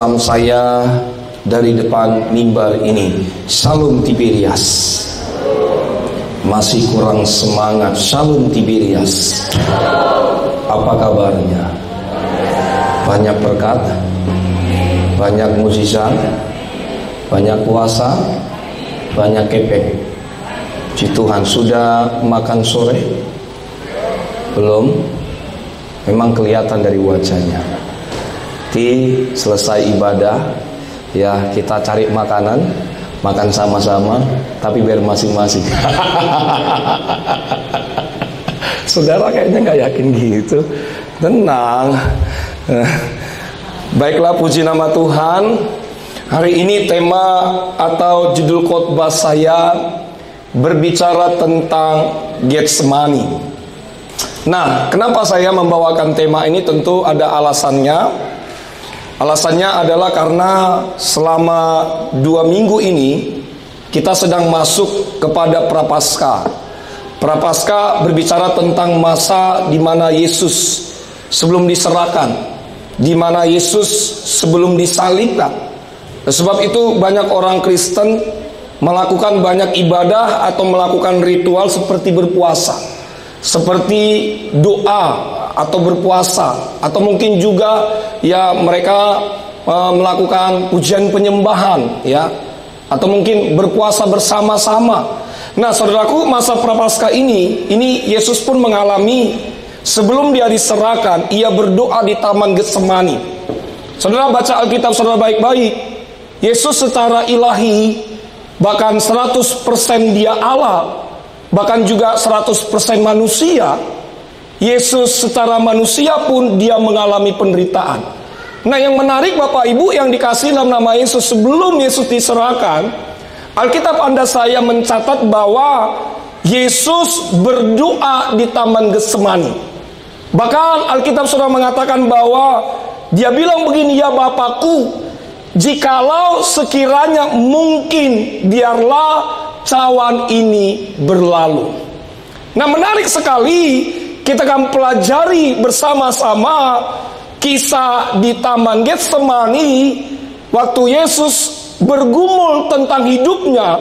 Salam saya dari depan mimbar ini. Shalom Tiberias. Masih kurang semangat. Shalom Tiberias. Apa kabarnya? Banyak berkat, banyak mukjizat, banyak puasa, banyak kepek. Puji Tuhan. Sudah makan sore? Belum? Memang kelihatan dari wajahnya. Selesai ibadah, ya kita cari makanan, makan sama-sama, tapi biar masing-masing. Saudara kayaknya nggak yakin gitu. Tenang. Baiklah, puji nama Tuhan. Hari ini tema atau judul khotbah saya berbicara tentang Getsemani. Nah, kenapa saya membawakan tema ini? Tentu ada alasannya. Alasannya adalah karena selama 2 minggu ini kita sedang masuk kepada Prapaskah. Prapaskah berbicara tentang masa di mana Yesus sebelum diserahkan, di mana Yesus sebelum disalibkan. Sebab itu banyak orang Kristen melakukan banyak ibadah atau melakukan ritual seperti berpuasa, seperti doa atau berpuasa, atau mungkin juga ya mereka melakukan pujian penyembahan, ya, atau mungkin berpuasa bersama-sama. Nah, saudaraku, masa Prapaskah ini Yesus pun mengalami. Sebelum dia diserahkan, ia berdoa di Taman Getsemani. Saudara baca Alkitab saudara baik-baik. Yesus secara ilahi, bahkan 100% dia Allah, bahkan juga 100% manusia. Yesus secara manusia pun dia mengalami penderitaan. Nah, yang menarik Bapak Ibu yang dikasih dalam nama Yesus, sebelum Yesus diserahkan, Alkitab Anda saya mencatat bahwa Yesus berdoa di Taman Getsemani. Bahkan Alkitab sudah mengatakan bahwa dia bilang begini, "Ya Bapakku, jikalau sekiranya mungkin, biarlah cawan ini berlalu." Nah, menarik sekali. Kita akan pelajari bersama-sama kisah di Taman Getsemani, waktu Yesus bergumul tentang hidupnya,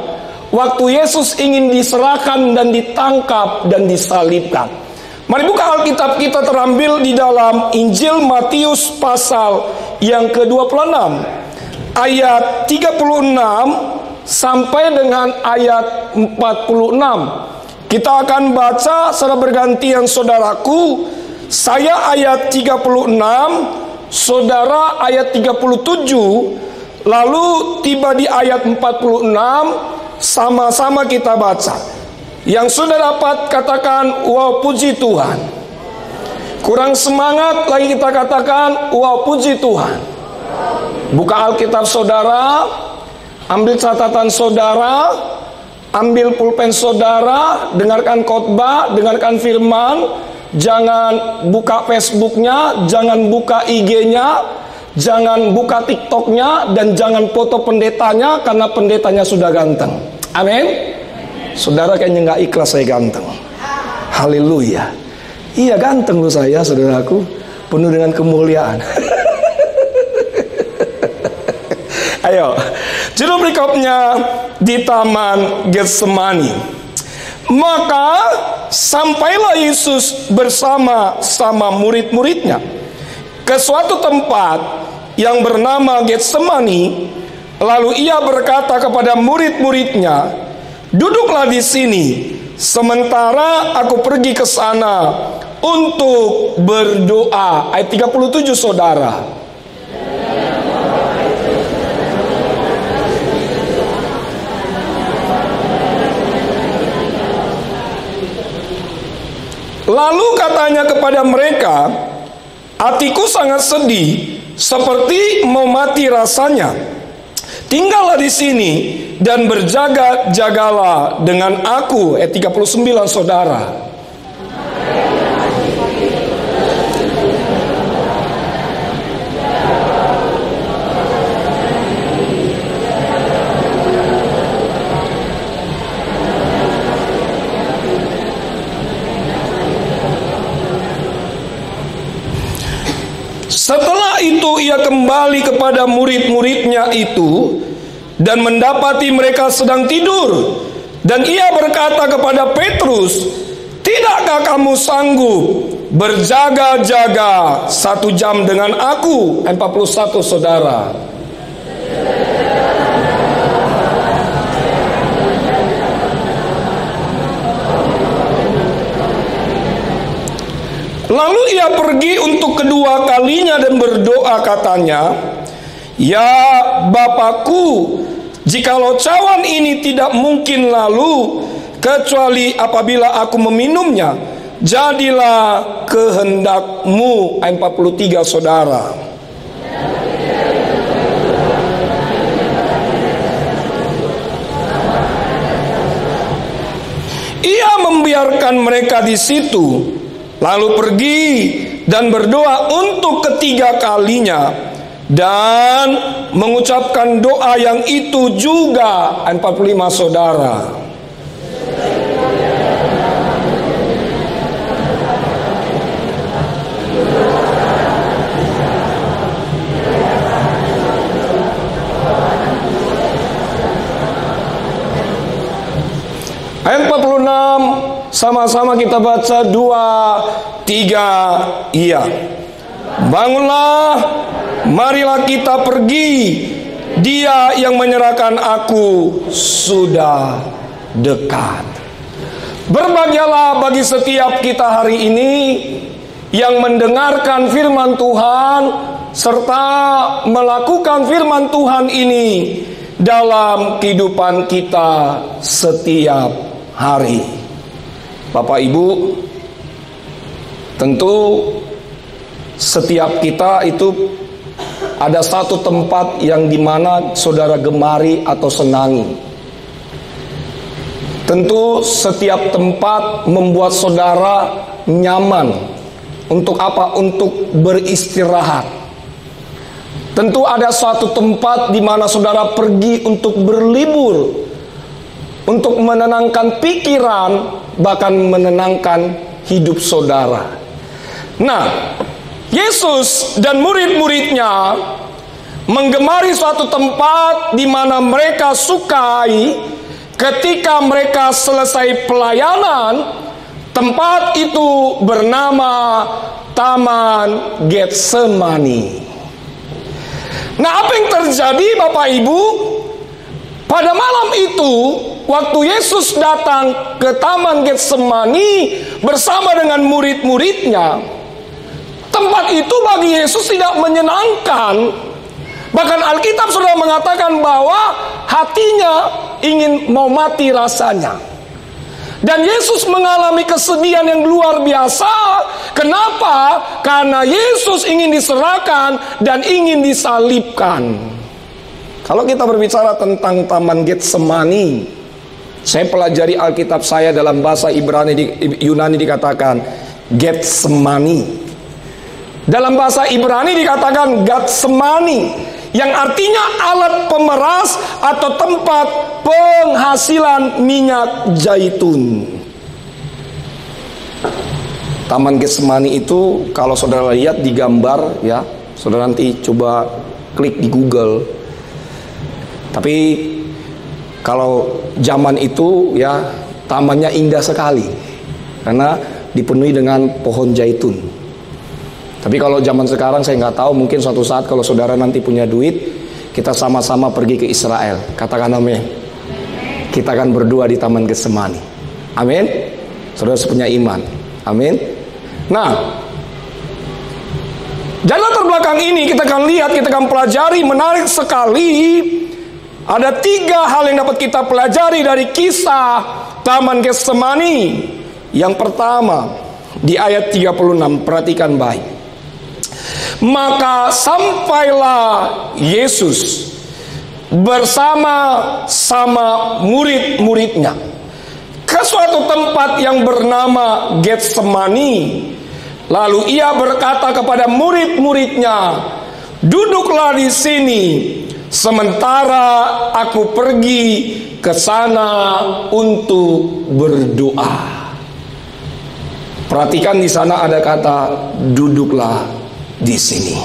waktu Yesus ingin diserahkan dan ditangkap dan disalibkan. Mari buka Alkitab kita, terambil di dalam Injil Matius pasal yang ke-26, ayat 36 sampai dengan ayat 46. Kita akan baca secara bergantian, saudaraku. Saya ayat 36, saudara ayat 37, lalu tiba di ayat 46, sama-sama kita baca. Yang sudah dapat katakan, "Wow, puji Tuhan." Kurang semangat lagi kita katakan, "Wow, puji Tuhan." Buka Alkitab saudara, ambil catatan saudara, ambil pulpen saudara, dengarkan khotbah, dengarkan firman. Jangan buka Facebooknya, jangan buka IG-nya, jangan buka TikToknya, dan jangan foto pendetanya, karena pendetanya sudah ganteng. Amin. Saudara kayaknya nggak ikhlas saya ganteng. Haleluya. Iya, ganteng loh saya, saudaraku, penuh dengan kemuliaan. Ayo, judul berikutnya di Taman Getsemani. Maka sampailah Yesus bersama-sama murid-muridnya ke suatu tempat yang bernama Getsemani. Lalu ia berkata kepada murid-muridnya, "Duduklah di sini, sementara aku pergi ke sana untuk berdoa." Ayat 37 saudara. Lalu katanya kepada mereka, "Hatiku sangat sedih, seperti mau mati rasanya. Tinggallah di sini dan berjaga-jagalah dengan aku." Ayat 39 saudara. Setelah itu ia ia kembali kepada murid-muridnya itu dan mendapati mereka sedang tidur. Dan ia berkata kepada Petrus, "Tidakkah kamu sanggup berjaga-jaga 1 jam dengan aku?" Ayat 41, saudara. Lalu ia pergi untuk kedua kalinya dan berdoa, katanya, "Ya Bapakku, jikalau cawan ini tidak mungkin lalu, kecuali apabila aku meminumnya, jadilah kehendak-Mu." Ayat 43, saudara. Ia membiarkan mereka di situ, lalu pergi dan berdoa untuk ketiga kalinya dan mengucapkan doa yang itu juga. Ayat 45, saudara. Ayat 46, sama-sama kita baca 2, 3, iya. "Bangunlah, marilah kita pergi. Dia yang menyerahkan aku sudah dekat." Berbahagialah bagi setiap kita hari ini yang mendengarkan firman Tuhan serta melakukan firman Tuhan ini dalam kehidupan kita setiap hari. Bapak Ibu, tentu setiap kita itu ada satu tempat yang dimana saudara gemari atau senangi. Tentu setiap tempat membuat saudara nyaman. Untuk apa? Untuk beristirahat. Tentu ada suatu tempat di mana saudara pergi untuk berlibur, untuk menenangkan pikiran, bahkan menenangkan hidup saudara. Nah, Yesus dan murid-muridnya menggemari suatu tempat di mana mereka sukai ketika mereka selesai pelayanan. Tempat itu bernama Taman Getsemani. Nah, apa yang terjadi Bapak Ibu? Pada malam itu, waktu Yesus datang ke Taman Getsemani bersama dengan murid-muridnya, tempat itu bagi Yesus tidak menyenangkan. Bahkan Alkitab sudah mengatakan bahwa hatinya ingin mau mati rasanya. Dan Yesus mengalami kesedihan yang luar biasa. Kenapa? Karena Yesus ingin diserahkan dan ingin disalibkan. Kalau kita berbicara tentang Taman Getsemani, saya pelajari Alkitab saya dalam bahasa Yunani dikatakan Getsemani. Dalam bahasa Ibrani dikatakan Getsemani, yang artinya alat pemeras atau tempat penghasilan minyak zaitun. Taman Getsemani itu kalau saudara lihat di gambar ya, saudara nanti coba klik di Google. Tapi kalau zaman itu ya, tamannya indah sekali karena dipenuhi dengan pohon zaitun. Tapi kalau zaman sekarang saya nggak tahu, mungkin suatu saat kalau saudara nanti punya duit, kita sama-sama pergi ke Israel. Katakan amin. Kita akan berdua di Taman Getsemani. Amin. Saudara punya iman. Amin. Nah, jalan terbelakang ini kita akan lihat, kita akan pelajari, menarik sekali. Ada 3 hal yang dapat kita pelajari dari kisah Taman Getsemani. Yang pertama, di ayat 36, perhatikan baik. Maka sampailah Yesus bersama-sama murid-muridnya ke suatu tempat yang bernama Getsemani. Lalu ia berkata kepada murid-muridnya, "Duduklah di sini sementara aku pergi ke sana untuk berdoa." Perhatikan di sana ada kata duduklah di sini.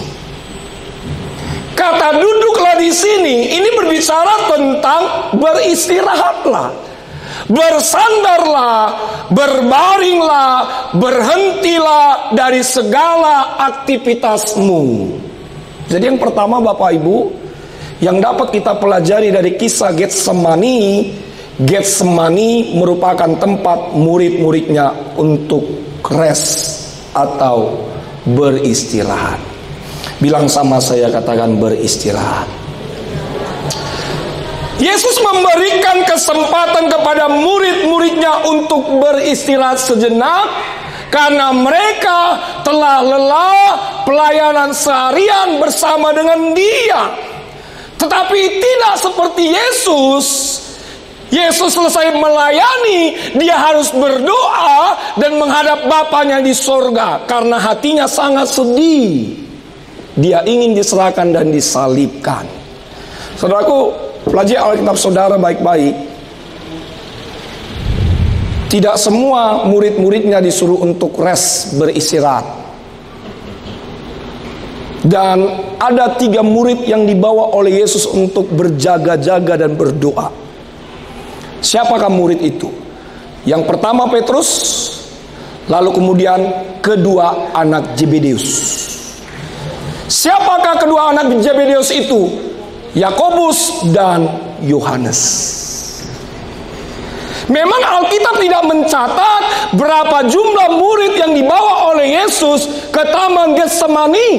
Kata duduklah di sini, ini berbicara tentang beristirahatlah, bersandarlah, berbaringlah, berhentilah dari segala aktivitasmu. Jadi yang pertama Bapak Ibu, yang dapat kita pelajari dari kisah Getsemani, Getsemani merupakan tempat murid-muridnya untuk rest atau beristirahat. Bilang sama saya, katakan beristirahat. Yesus memberikan kesempatan kepada murid-muridnya untuk beristirahat sejenak karena mereka telah lelah pelayanan seharian bersama dengan Dia. Tetapi tidak seperti Yesus. Yesus selesai melayani, Dia harus berdoa dan menghadap Bapanya di sorga karena hatinya sangat sedih. Dia ingin diserahkan dan disalibkan. Saudaraku, pelajari Alkitab saudara baik-baik. Tidak semua murid-muridnya disuruh untuk rest, beristirahat. Dan ada 3 murid yang dibawa oleh Yesus untuk berjaga-jaga dan berdoa. Siapakah murid itu? Yang pertama Petrus, lalu kemudian kedua anak Zebedeus. Siapakah kedua anak Zebedeus itu? Yakobus dan Yohanes. Memang Alkitab tidak mencatat berapa jumlah murid yang dibawa oleh Yesus ke Taman Getsemani.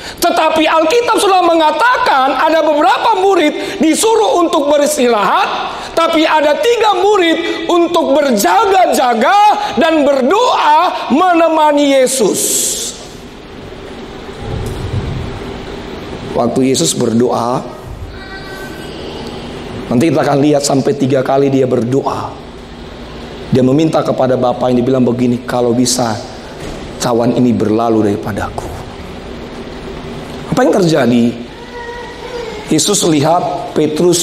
Tetapi Alkitab sudah mengatakan ada beberapa murid disuruh untuk beristirahat, tapi ada 3 murid untuk berjaga-jaga dan berdoa menemani Yesus. Waktu Yesus berdoa, nanti kita akan lihat sampai 3 kali dia berdoa. Dia meminta kepada Bapa yang dibilang begini, kalau bisa cawan ini berlalu daripadaku. Apa yang terjadi? Yesus lihat Petrus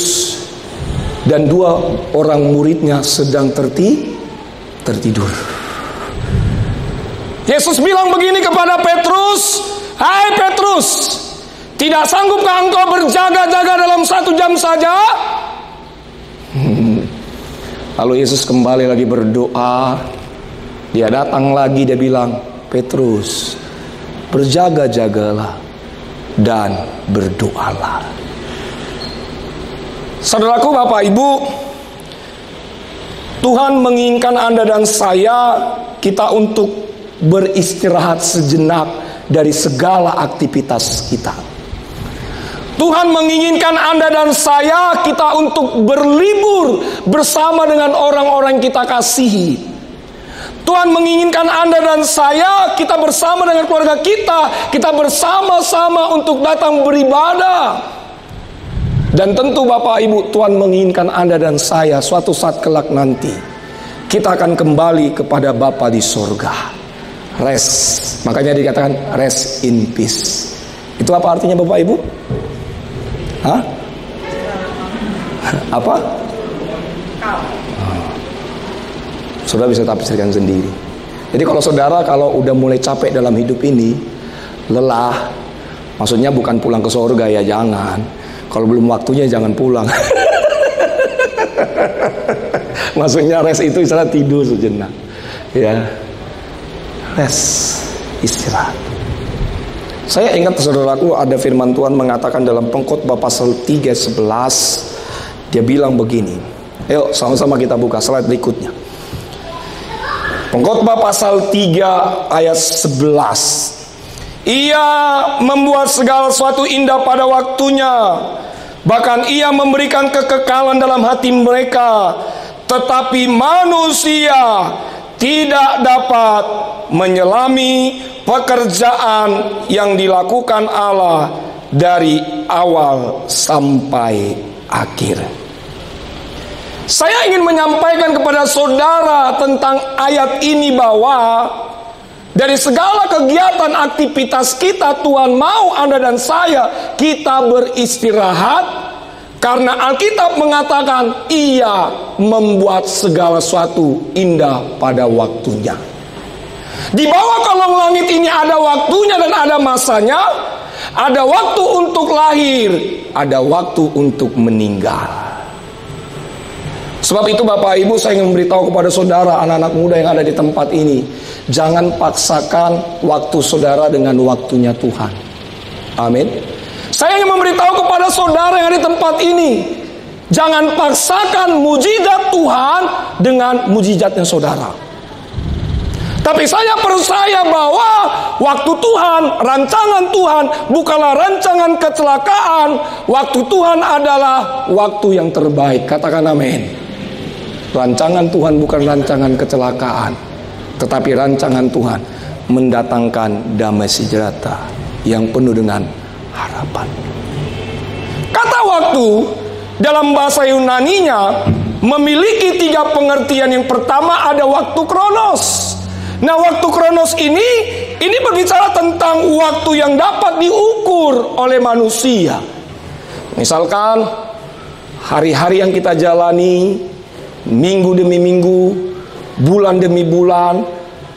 dan 2 orang muridnya sedang tertidur. Yesus bilang begini kepada Petrus, "Hai Petrus, tidak sanggupkah engkau berjaga-jaga dalam 1 jam saja?" Lalu Yesus kembali lagi berdoa. Dia datang lagi, dia bilang, "Petrus, berjaga-jagalah dan berdoalah." Saudaraku, Bapak Ibu, Tuhan menginginkan Anda dan saya, kita untuk beristirahat sejenak dari segala aktivitas kita. Tuhan menginginkan Anda dan saya, kita untuk berlibur bersama dengan orang-orang yang kita kasihi. Tuhan menginginkan Anda dan saya, kita bersama dengan keluarga kita bersama-sama untuk datang beribadah. Dan tentu Bapak Ibu, Tuhan menginginkan Anda dan saya suatu saat kelak nanti, kita akan kembali kepada Bapa di sorga. Rest, makanya dikatakan rest in peace. Itu apa artinya Bapak Ibu? Hah? Apa? Saudara bisa tafsirkan sendiri. Jadi kalau udah mulai capek dalam hidup ini, lelah, maksudnya bukan pulang ke sorga ya, jangan. Kalau belum waktunya jangan pulang. Maksudnya rest itu istilah tidur sejenak. Ya. Rest, istirahat. Saya ingat saudaraku, ada firman Tuhan mengatakan dalam Pengkhotbah pasal 3:11. Dia bilang begini. Ayo sama-sama kita buka slide berikutnya. Pengkhotbah pasal 3 ayat 11. Ia membuat segala sesuatu indah pada waktunya, bahkan ia memberikan kekekalan dalam hati mereka. Tetapi manusia tidak dapat menyelami pekerjaan yang dilakukan Allah dari awal sampai akhir. Saya ingin menyampaikan kepada saudara tentang ayat ini bahwa dari segala kegiatan aktivitas kita, Tuhan mau Anda dan saya kita beristirahat. Karena Alkitab mengatakan ia membuat segala sesuatu indah pada waktunya. Di bawah kolong langit ini ada waktunya dan ada masanya. Ada waktu untuk lahir, ada waktu untuk meninggal. Sebab itu Bapak Ibu, saya ingin memberitahu kepada saudara, anak-anak muda yang ada di tempat ini, jangan paksakan waktu saudara dengan waktunya Tuhan. Amin. Saya ingin memberitahu kepada saudara yang ada di tempat ini, jangan paksakan mujizat Tuhan dengan mujizatnya saudara. Tapi saya percaya bahwa waktu Tuhan, rancangan Tuhan bukanlah rancangan kecelakaan. Waktu Tuhan adalah waktu yang terbaik. Katakan amin. Rancangan Tuhan bukan rancangan kecelakaan, tetapi rancangan Tuhan mendatangkan damai sejahtera yang penuh dengan harapan. Kata waktu dalam bahasa Yunaninya memiliki 3 pengertian. Yang pertama ada waktu kronos. Nah, waktu kronos ini berbicara tentang waktu yang dapat diukur oleh manusia. Misalkan hari-hari yang kita jalani, minggu demi minggu, bulan demi bulan,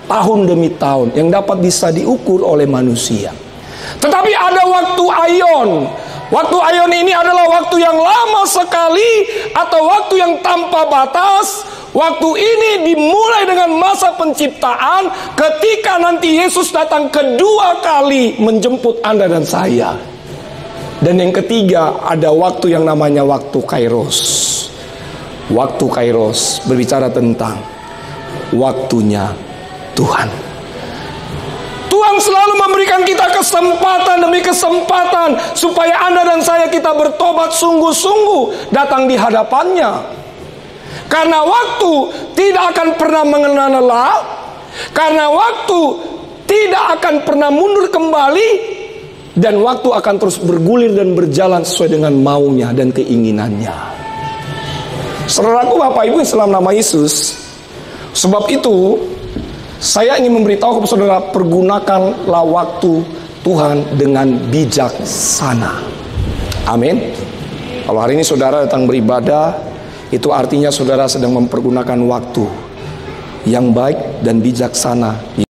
tahun demi tahun, yang dapat bisa diukur oleh manusia. Tetapi ada waktu aion. Waktu aion ini adalah waktu yang lama sekali atau waktu yang tanpa batas. Waktu ini dimulai dengan masa penciptaan, ketika nanti Yesus datang kedua kali menjemput Anda dan saya. Dan yang ketiga, ada waktu yang namanya waktu kairos. Waktu kairos berbicara tentang waktunya Tuhan. Tuhan selalu memberikan kita kesempatan demi kesempatan supaya Anda dan saya kita bertobat sungguh-sungguh datang di hadapannya. Karena waktu tidak akan pernah mengenal lelah, karena waktu tidak akan pernah mundur kembali, dan waktu akan terus bergulir dan berjalan sesuai dengan maunya dan keinginannya. Saudaraku, Bapak Ibu yang dalam nama Yesus, sebab itu saya ingin memberitahu kepada saudara, pergunakanlah waktu Tuhan dengan bijaksana. Amin. Kalau hari ini saudara datang beribadah, itu artinya saudara sedang mempergunakan waktu yang baik dan bijaksana.